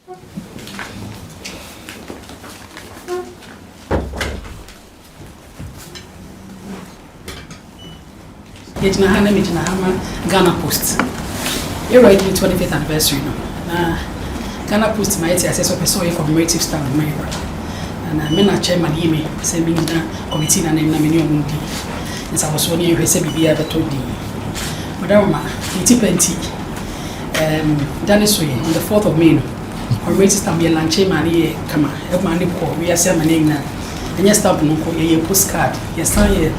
It's na hana meeting na Ghana Post. You're right, the 25th anniversary no. Na Ghana Post my assess of person commemorative stamp America. And I mean a chairman me say me na committee na name na me no mundi. And I was one year say bibia beto di. Madam plenty Daniswe on the 4th of May no. Commemorative stamp be lunch man here kama. E man dey call we say man na. And yes stamp no ko ye postcard. Yes sign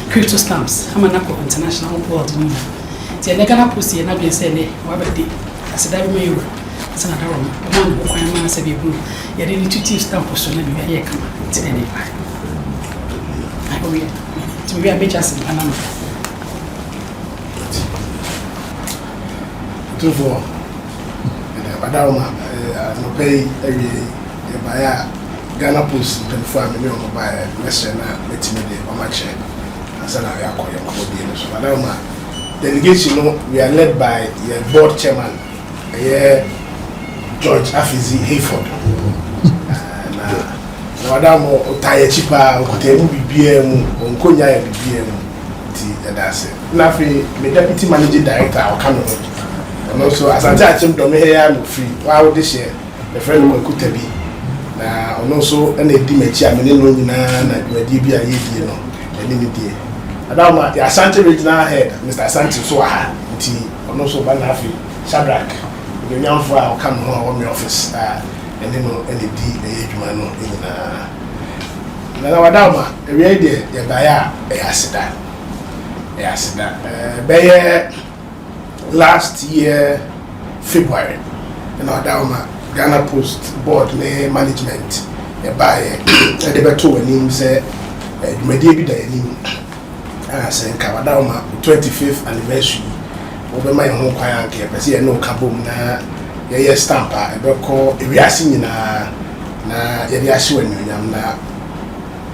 crypto stamps. I'm an international world. The Ghana Post here na be say ne wa be as a diary mail. It's another one. Man who can man say be blue. You need to teach stamp so na be here come. It's any. I go here. To be a bit just in Panama. Otumfuo. Madam no pay every buy Ghana Post 24 million buy question na letime dey on my check. So delegation, we are led by your board chairman, George Afizi Hayford. Madam Otaye Chipa, Okutemu BBM, Onkonya BBM, that's it. Nafi, the deputy managing director, or Cameroon. And also, as I touch him, Domehea, free. Why would this year? The friend of Kutabi. And also, and the Dimetia, Menino, and Medibia, you know, and in the day. Adama, the Asante regional head, Mr. Asante Soha, and also Banafi, Shadrach, the young file come home my office, and then any age man in Adama, a ready, a buyer, a accident. By last year, February, and Adama, Ghana Post board management, a buyer, and the better name said, Medibi the say Kawadama 25th anniversary over my home quiet care but see no kabum na ye stamper e be call ewiase nyina na ye dey ahye wanyam na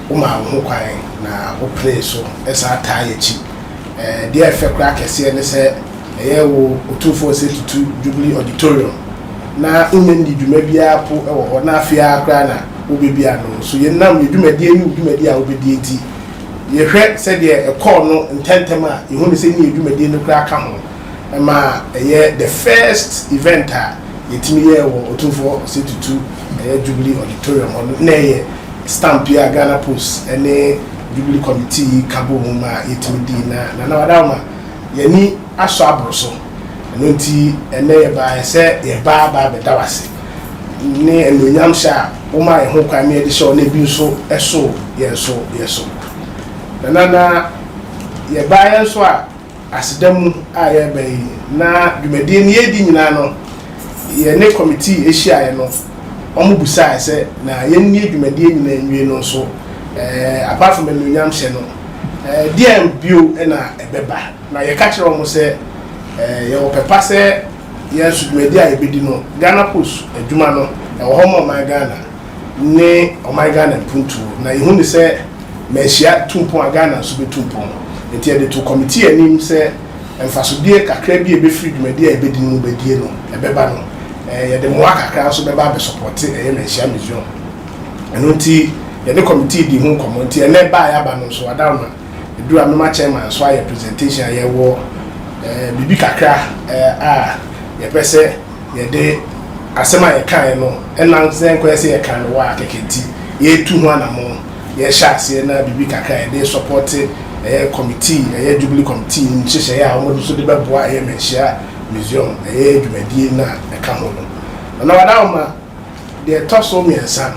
uma home quiet na o play so esa tie chi dey fe kra kese ne se ye wo Otumfuo say to Jubilee auditorium na unyendi dwuma bia po e wo na afia kra na obebia no so ye nam ye dwumadi ani dwumadi a obedi enti ye hwe said ye a call no intentema you want to say ni edwumadi no kra ka ho ma the first event yetimi ye wo Otumfuo city to Jubilee auditorium on na ye stamp ya Ghana Post ene Jubilee committee kabo ma yetimi di na wadama ye ni aso abroso eno nti ene ye ba se ye ba be dawase ni enonyam sha wo ma ye ho kwa me de sho na bi nso eso yeso nana ye bayan so a asedam a ye bai na dwumadi ni edi nyina no ye ne committee ehia ye no omubusa se na ye ni dwumadi nyina nwie no so apart from enunyam hye no DM bio na ebeba na ye ka kire omo se ye opepa se ye dwumadi a ebedi no Ghana Post adwuma no e wo homo my Ghana ne o my Ghana puntu na ye hu ni se Meshia tumpon Ghana so be tumpon enti e de to committee anim se emfasodie kakra bi ebefiri dwumadi a ebedi no bedie no ebeba no ye de mo akakra so beba be support e Meshia museum eno nti ye de committee di hu committee e na ba ya ba no so adama edu amema chairman so aye presentation ye wo bibi kakra ye pese ye de asema ye kan no enan se nko ye se ye kan no wa akekenti ye tu hu anamo ye shase na bibi kakra e dey support committee Jubilee committee nchehye ya omo so de beboa Meshia museum dwumadi na e ka ho no na wada ma de toso miensa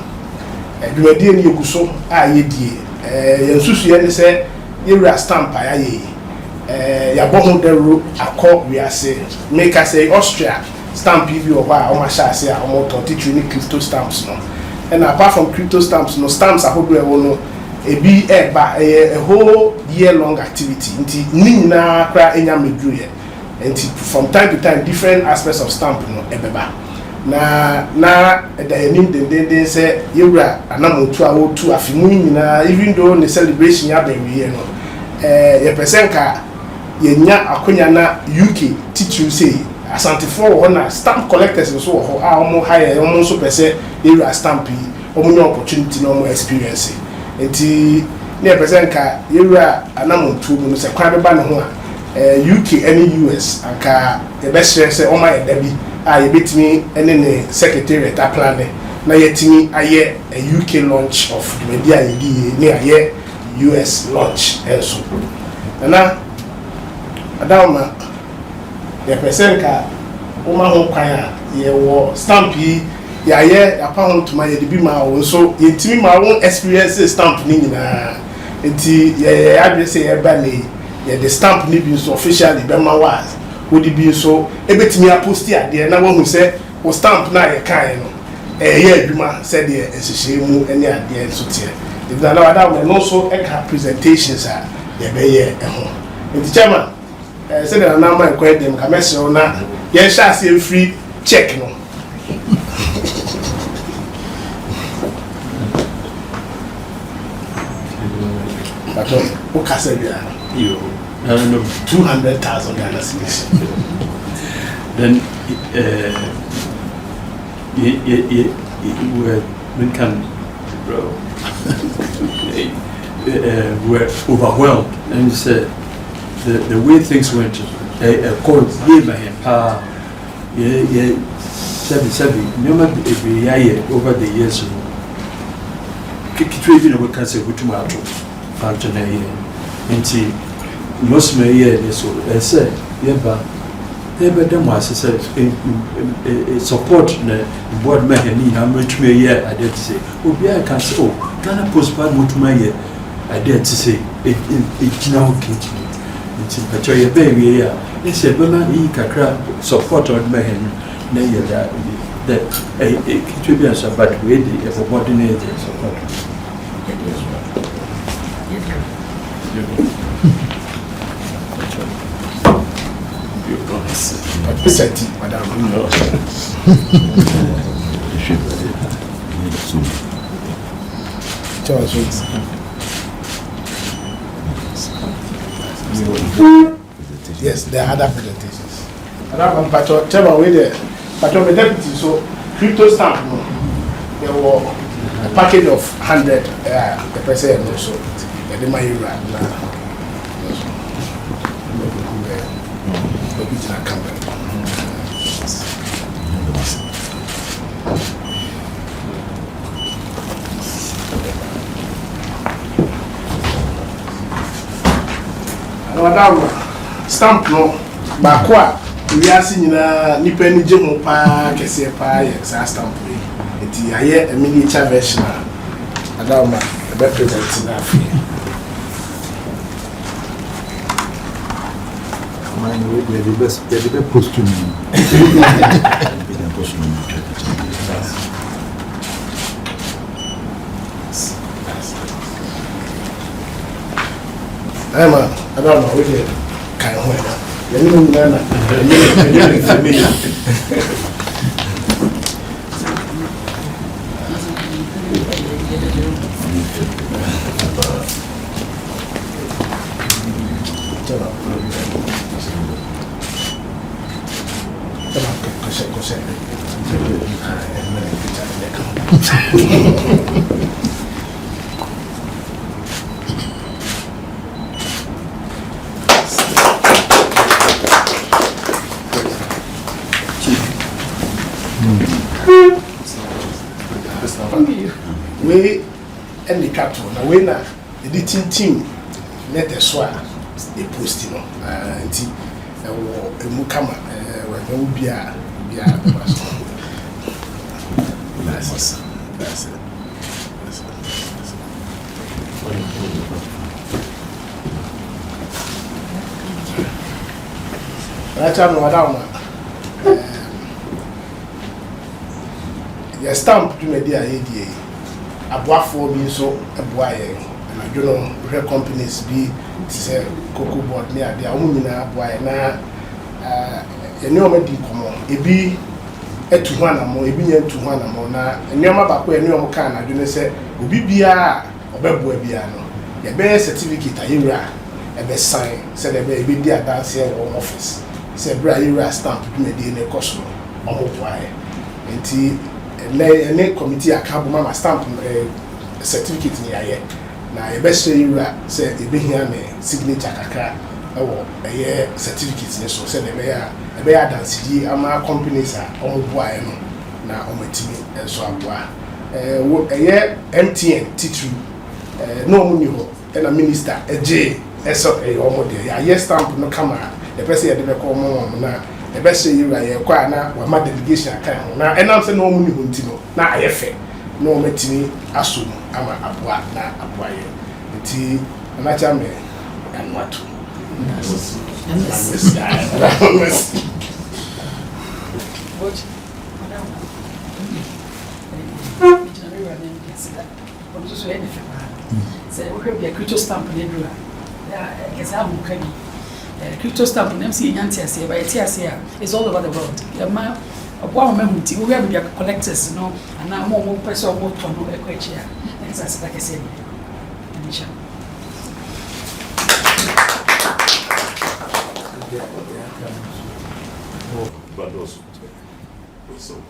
dwumadi ni eguso ye die ye nsusu ye ne se ye wura stamp ye ya bohu dero akọ wiase make us say Austria stamp bi o ba o ma shase a omo to teach ni crypto stamps no. And apart from crypto stamps, no stamps are probably no a whole year long activity. Nti nina kra enya medru ye. Nti from time to time different aspects of stamp no ebeba. Na the enim den say yewra anamotu a wo tu afimu nyina even though the celebration ya be we no ye person ka yenya akonya na UK teach you say asantefoɔ wɔ hɔ na stamp collectors nso wɔ hɔ a wɔn hire wɔn nso pɛ sɛ area stamp yi wɔn nyɛ opportunity na wɔn experience nti ne yɛ pɛ sɛ nka area anamontuo mu no sɛ kwan bɛba ne ho a UK ne US anka yɛbɛhyerɛ sɛ wɔn ayɛ dabi a yɛbɛtumi ne ne secretariat aplan na yɛtumi ayɛ a UK launch of dwumadi a yɛdi yie ne ayɛ US launch nso na adawoma yɛpɛ sɛ nka wɔma ho kwan a yɛwɔ stamp yi yɛayɛ yɛapa ho ntoma yɛde bi ma wo nso yɛntumi ma wo experience stamp ne nyinaa nti yɛyɛ adwene sɛ yɛba ne yɛde stamp ne bi nso officially bɛma wo a wode bi nso ɛbɛtumi aposti adeɛ na woahu sɛ wo stamp no a yɛkaeɛ no ɛyɛ adwuma sɛdeɛ nhyehyɛe mu ne adeɛ nso teɛ ɛfiri na wadawoma no nso ɛka presentations a yɛbɛyɛ ɛho nti chairman sɛdeɛ nanama nkɔ ɛdɛm ka mɛsrɛ wo na yɛnhyɛ ase mfiri check no but wo kasa biara no 200,000 Ghana cedis then we can were overwhelmed and said the way things went according over the years we can say most may so I say support the board mehani how much me year I did say I can say oh Ghana postpone much my year I did say it now it's but your baby they said well he can support on mehani na year that it will be a but we the coordinate support Presenti, madame. Yes, there are other presentations. I'm Pacho, Chairman, we there. Pacho, the deputy, so crypto stamp, no. There were a package of 100, the president also. The money madam stamp no baako a wiase nyina nipa ni gye ho pa kese pa ye sa stamp we eti aye miniature version madam be present na afi mine we the best post to me Emma, I don't know what you can wear. You know, Nana, we and the cattle na we na the team let the soa the post no anti emu kama we no bia that's it the stamp to media ADA aboafo bi nso aboa ye na dwono hwe companies bi say cocoa board ne ade a wo nyina aboa ye na ene o medi komo ebi etu ho anamo ebi nya etu ho anamo na enema bako ene o ka na dwono se obi bia obeboa bia no ye be certificate ayewura e be sign se de be ebi di adanse e wo office sɛ berɛ a yɛwura stamp dwumadie no ɛkɔ so no ɔmo boaeɛ nti ɛne committee aka bɔ ma stamp certificate ne yɛayɛ na yɛbɛhyɛ yɛwura sɛ yɛbɛhia me signature kakra ɛwɔ ɛyɛ certificate ne so sɛ ɛbɛyɛ adansedie ama companies a ɔmo boaeɛ no na ɔmo atumi nso aboa ɛyɛ MTN titiri na ɔmo ni hɔ ɛna minister ɛgye ɛsɛ ɛyɛ ɔmo deɛ yɛayɛ stamp no kama yɛpɛ sɛ yɛde bɛkɔ ɔmo na yɛbɛhyɛ yɛwura yɛkɔ a na wama delegation aka ho na ɛnam sɛ na ɔmo ni hɔ nti no na ayɛ fɛ na ɔmo atumi aso mu ama aboa na aboa yɛ nti anakyɛ me anoato crypto stamp crypto stamp is all over the world. We have collectors, no, and now more person more to know a question. That's like I said. But also, so